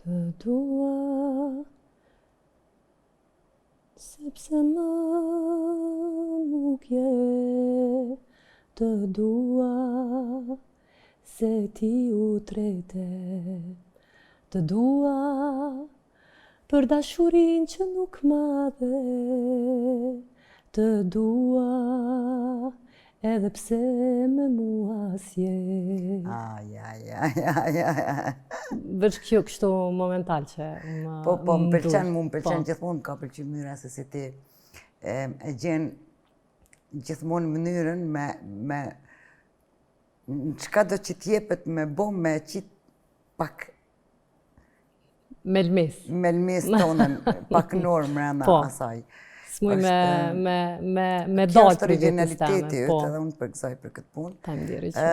Të dua, sepse më nuk je. Të dua, se ti u trete. Të dua, për dashurin që nuk madhe. Të dua, edhe pse me mua s'je. Veç kjo kështu momental që më Po, më pëlqen, dur. mu më pëlqen gjithmonë ka pëlqy mënyra se si ti e gjen gjithmonë mënyrën me çka do që t'jepet me bo me qit pak Me lmis. me lmis tonën, pak normë mrena asaj. S'muj me Kjo dalë është për vetës originaliteti teme. yt, edhe unë përgëzoj për këtë punë. Ta më diri që.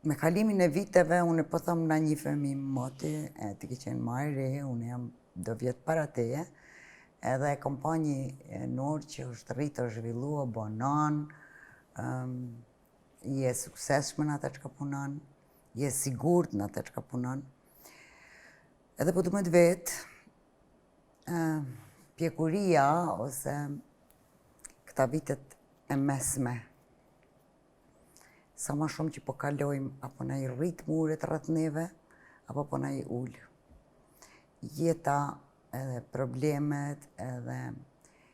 Me kalimin e viteve, unë po thom na një fëmi moti, ti ke qenë ma e re, unë jam do vjetë para teje, edhe kom pa një Nurë që është rritë, është zhvillua, bonan, je suksesshme në atë që ka punon, je sigurt në atë që ka punon. Edhe po duhet vetë, pjekuria ose këta vitet e mesme, sa ma shumë që po kalojmë, apo na i rritë muret rreth neve, apo po na i ullë. Jeta, edhe problemet, edhe